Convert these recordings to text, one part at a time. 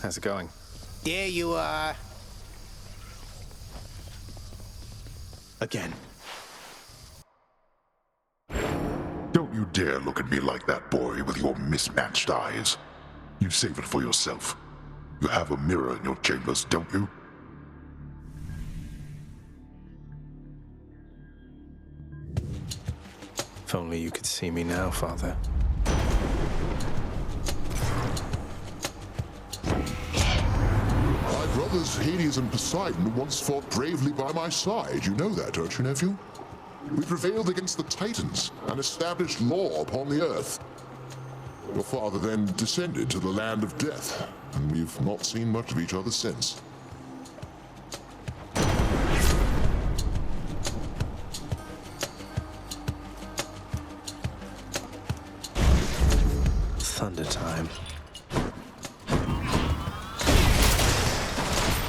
How's it going? There you are. Again. Don't you dare look at me like that, boy, with your mismatched eyes. You save it for yourself. You have a mirror in your chambers, don't you? If only you could see me now, Father. My brothers Hades and Poseidon once fought bravely by my side. You know that, don't you, nephew? We prevailed against the Titans and established law upon the earth. Your father then descended to the land of death, and we've not seen much of each other since. Thunder time.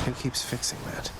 Who keeps fixing that?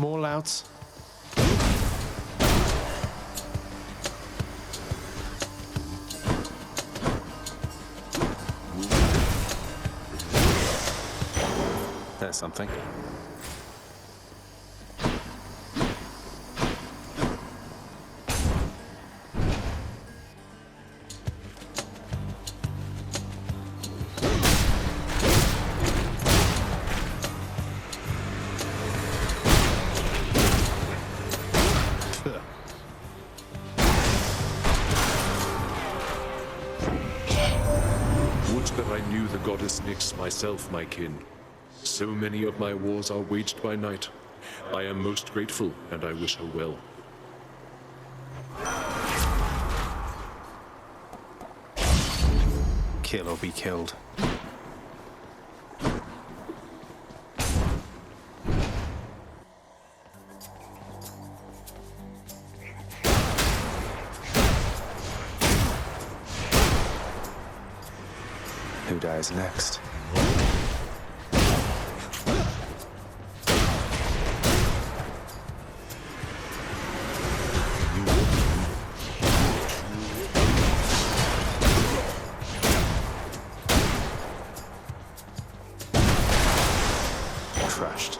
More louts. There's something. Would that I knew the goddess Nyx myself, my kin. So many of my wars are waged by night. I am most grateful, and I wish her well. Kill or be killed. Who dies next? Crushed.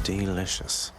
Delicious.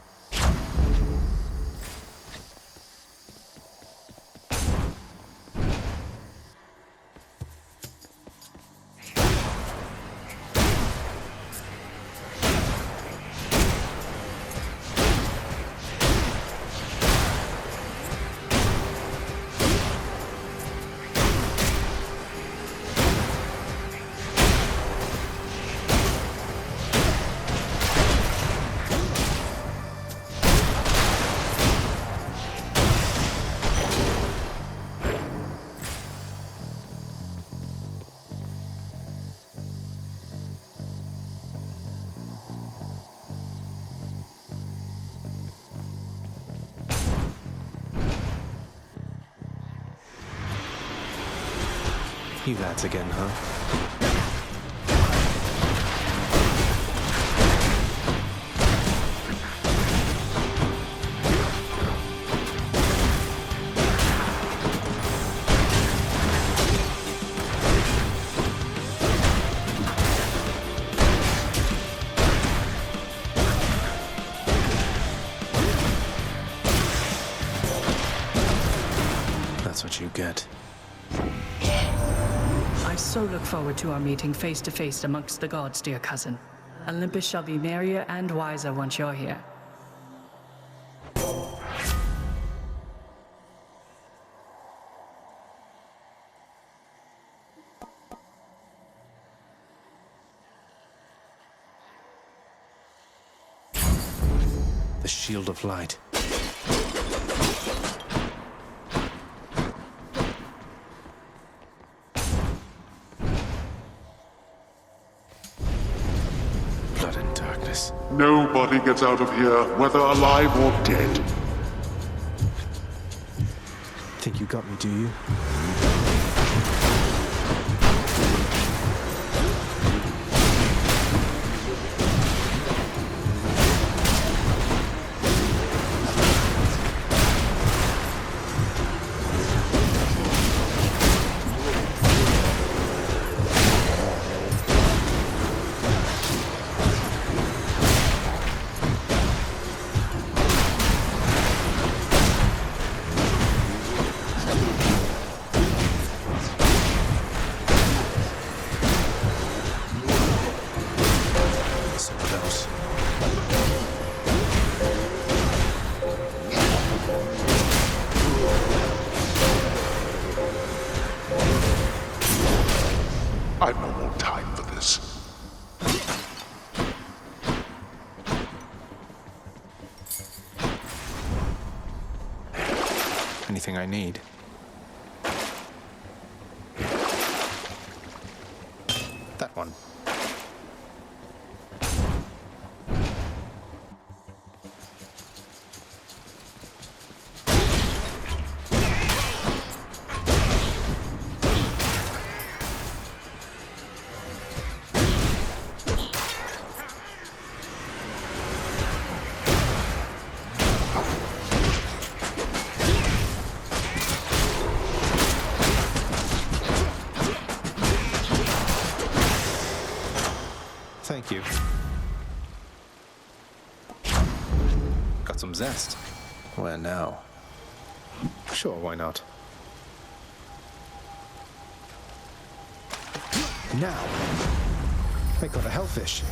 You lads again, huh? That's what you get. I so look forward to our meeting face to face amongst the gods, dear cousin. Olympus shall be merrier and wiser once you're here. The Shield of Light. Blood and darkness. Nobody gets out of here, whether alive or dead. Think you got me, do you? So close. I've no more time for this. Anything I need? That one. Thank you. Got some zest. Where now? Sure, why not? Now! They got a hellfish.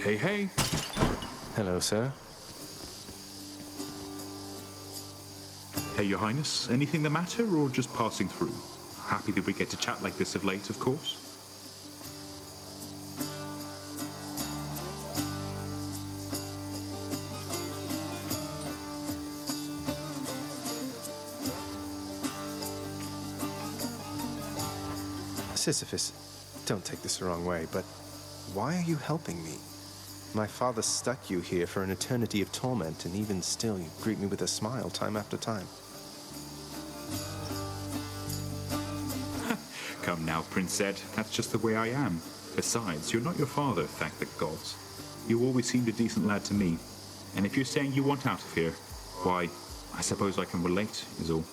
Hey, hey. Hello, sir. Hey, Your Highness. Anything the matter, or just passing through? Happy that we get to chat like this of late, of course. Sisyphus, don't take this the wrong way, but why are you helping me? My father stuck you here for an eternity of torment, and even still you greet me with a smile time after time. Come now, Prince Ed. That's just the way I am. Besides, you're not your father, thank the gods. You always seemed a decent lad to me. And if you're saying you want out of here, why, I suppose I can relate, is all.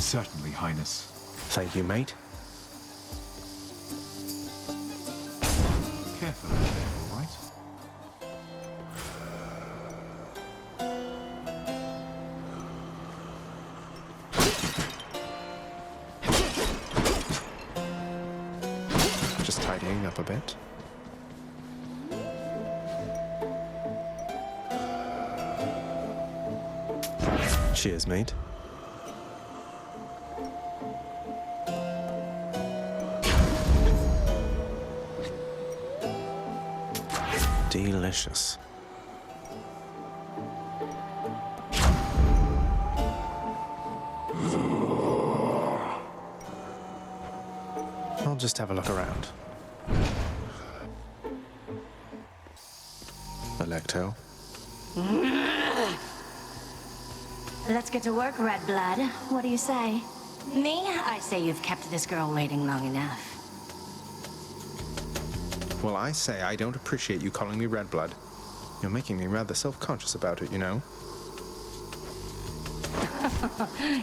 Certainly, Highness. Thank you, mate. Careful out there, all right? Just tidying up a bit. Cheers, mate. Delicious. I'll just have a look around. Alecto. Let's get to work, Red Blood. What do you say? Me? I say you've kept this girl waiting long enough. Well, I say I don't appreciate you calling me Red Blood. You're making me rather self-conscious about it, you know?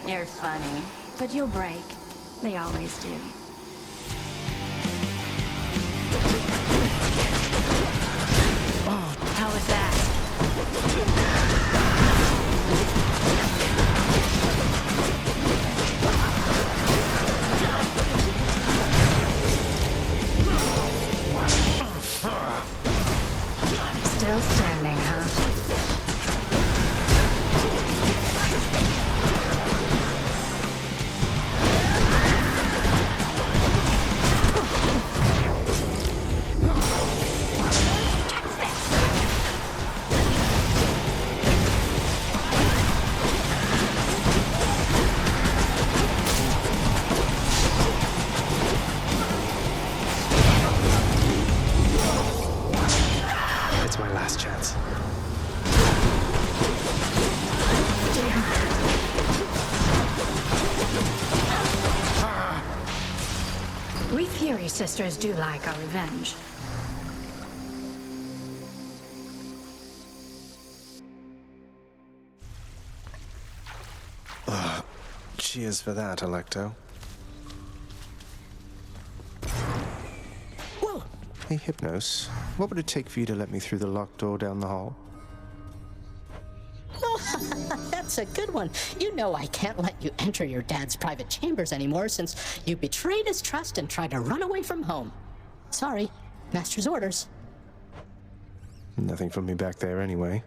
You're funny, but you'll break. They always do. Oh, how was that? Still standing, huh? It's my last chance. We Fury sisters do like our revenge. Cheers for that, Alecto. Whoa! Hey, Hypnos, what would it take for you to let me through the locked door down the hall? Oh, that's a good one. You know I can't let you enter your dad's private chambers anymore since you betrayed his trust and tried to run away from home. Sorry, Master's orders. Nothing from me back there anyway.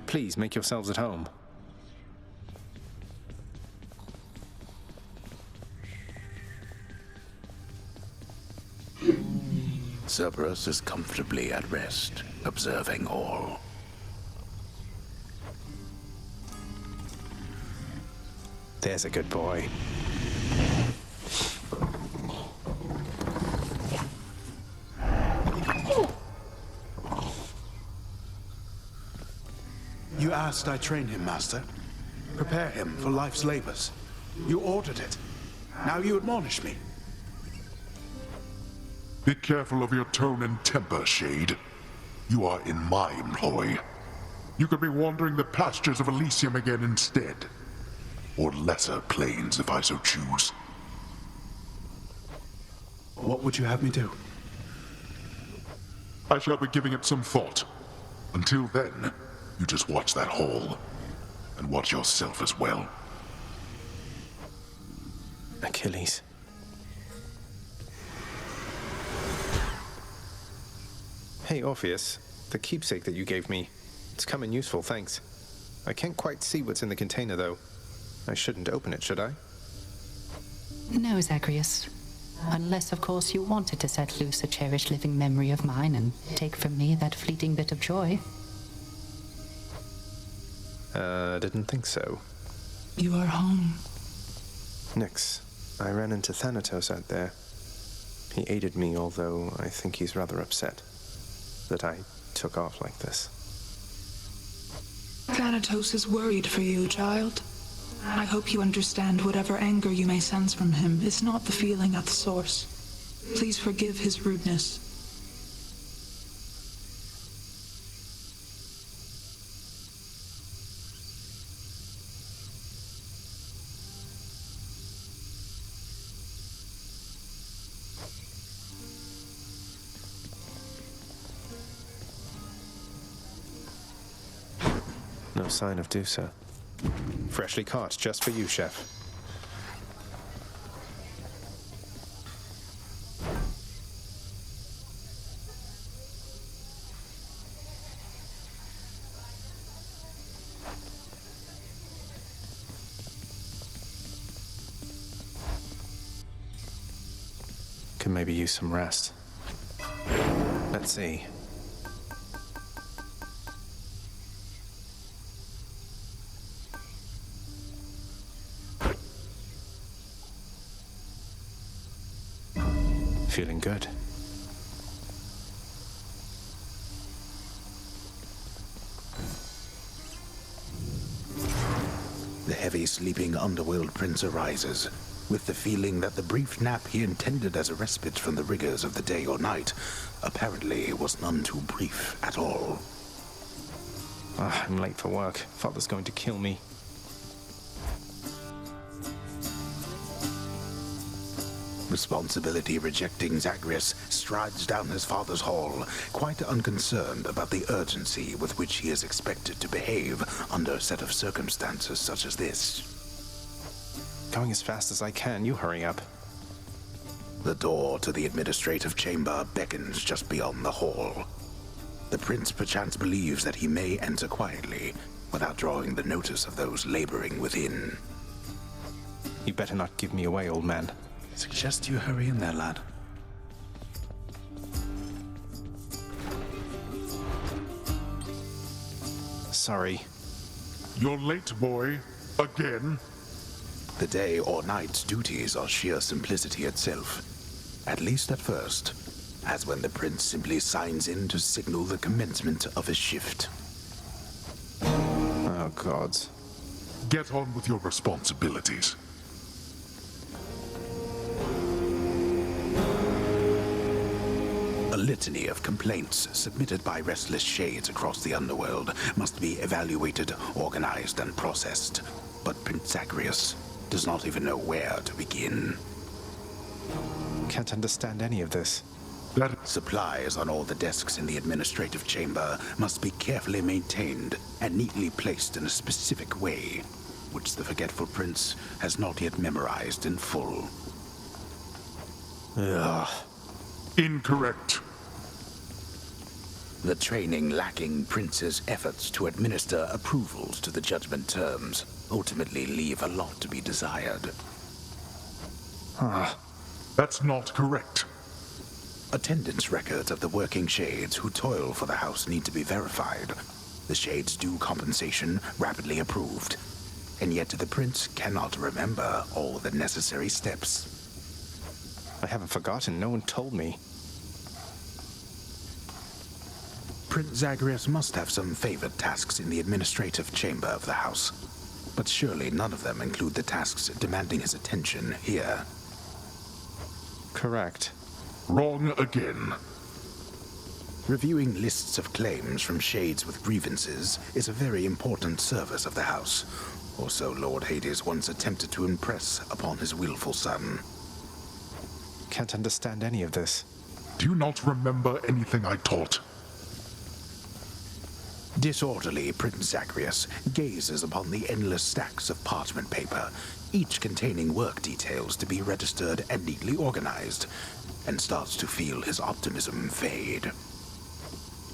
Please, make yourselves at home. Cerberus is comfortably at rest, observing all. There's a good boy. You asked I train him, Master. Prepare him for life's labors. You ordered it. Now you admonish me. Be careful of your tone and temper, Shade. You are in my employ. You could be wandering the pastures of Elysium again instead. Or lesser planes, if I so choose. What would you have me do? I shall be giving it some thought. Until then, you just watch that hall. And watch yourself as well. Achilles. Hey, Orpheus. The keepsake that you gave me. It's come in useful, thanks. I can't quite see what's in the container, though. I shouldn't open it, should I? No, Zagreus. Unless, of course, you wanted to set loose a cherished living memory of mine and take from me that fleeting bit of joy. Didn't think so. You are home. Nyx, I ran into Thanatos out there. He aided me, although I think he's rather upset that I took off like this. Thanatos is worried for you, child. I hope you understand whatever anger you may sense from him is not the feeling at the source. Please forgive his rudeness. sign of Dusa. Freshly caught, just for you, Chef. Could maybe use some rest. Let's see. Feeling good. The heavy sleeping underworld prince arises, with the feeling that the brief nap he intended as a respite from the rigors of the day or night apparently was none too brief at all. I'm late for work. Father's going to kill me. Responsibility rejecting Zagreus strides down his father's hall, quite unconcerned about the urgency with which he is expected to behave under a set of circumstances such as this. Going as fast as I can, you hurry up. The door to the administrative chamber beckons just beyond the hall. The prince perchance believes that he may enter quietly, without drawing the notice of those laboring within. You better not give me away, old man. Suggest you hurry in there, lad. Sorry. You're late, boy. Again? The day or night's duties are sheer simplicity itself. At least at first, as when the prince simply signs in to signal the commencement of his shift. Oh, gods. Get on with your responsibilities. A litany of complaints submitted by restless shades across the underworld must be evaluated, organized, and processed. But Prince Zagreus does not even know where to begin. Can't understand any of this. Supplies on all the desks in the administrative chamber must be carefully maintained and neatly placed in a specific way, which the forgetful prince has not yet memorized in full. Ugh. Incorrect. The training lacking prince's efforts to administer approvals to the judgment terms ultimately leave a lot to be desired. That's not correct. Attendance records of the working shades who toil for the house need to be verified. The shades' due compensation rapidly approved. And yet the prince cannot remember all the necessary steps. I haven't forgotten. No one told me. Prince Zagreus must have some favored tasks in the administrative chamber of the house. But surely none of them include the tasks demanding his attention here. Correct. Wrong again. Reviewing lists of claims from shades with grievances is a very important service of the house, or so Lord Hades once attempted to impress upon his willful son. Can't understand any of this. Do you not remember anything I taught? Disorderly Prince Zagreus gazes upon the endless stacks of parchment paper, each containing work details to be registered and neatly organized, and starts to feel his optimism fade.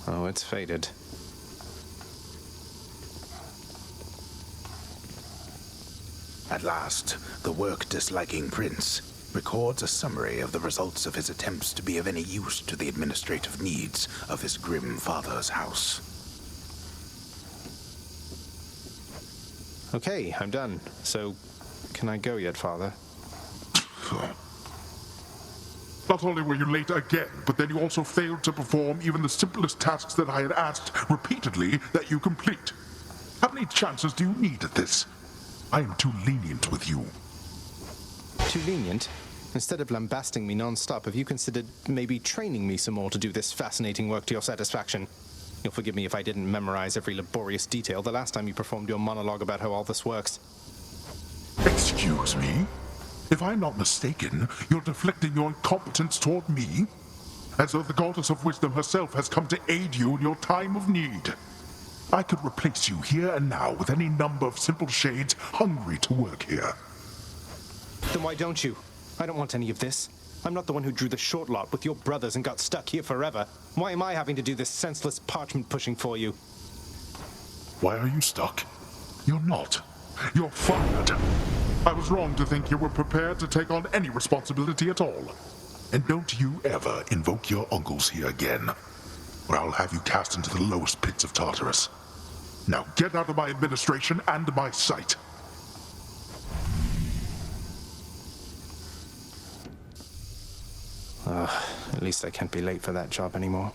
Oh, it's faded. At last, the work-disliking prince records a summary of the results of his attempts to be of any use to the administrative needs of his grim father's house. Okay, I'm done. So, can I go yet, Father? Not only were you late again, but then you also failed to perform even the simplest tasks that I had asked repeatedly that you complete. How many chances do you need at this? I am too lenient with you. Too lenient? Instead of lambasting me non-stop, have you considered maybe training me some more to do this fascinating work to your satisfaction? You'll forgive me if I didn't memorize every laborious detail the last time you performed your monologue about how all this works. Excuse me? If I'm not mistaken, you're deflecting your incompetence toward me? As though the goddess of wisdom herself has come to aid you in your time of need. I could replace you here and now with any number of simple shades hungry to work here. Then why don't you? I don't want any of this. I'm not the one who drew the short lot with your brothers and got stuck here forever. Why am I having to do this senseless parchment pushing for you? Why are you stuck? You're not. You're fired. I was wrong to think you were prepared to take on any responsibility at all. And don't you ever invoke your uncles here again, or I'll have you cast into the lowest pits of Tartarus. Now get out of my administration and my sight. At least I can't be late for that job anymore.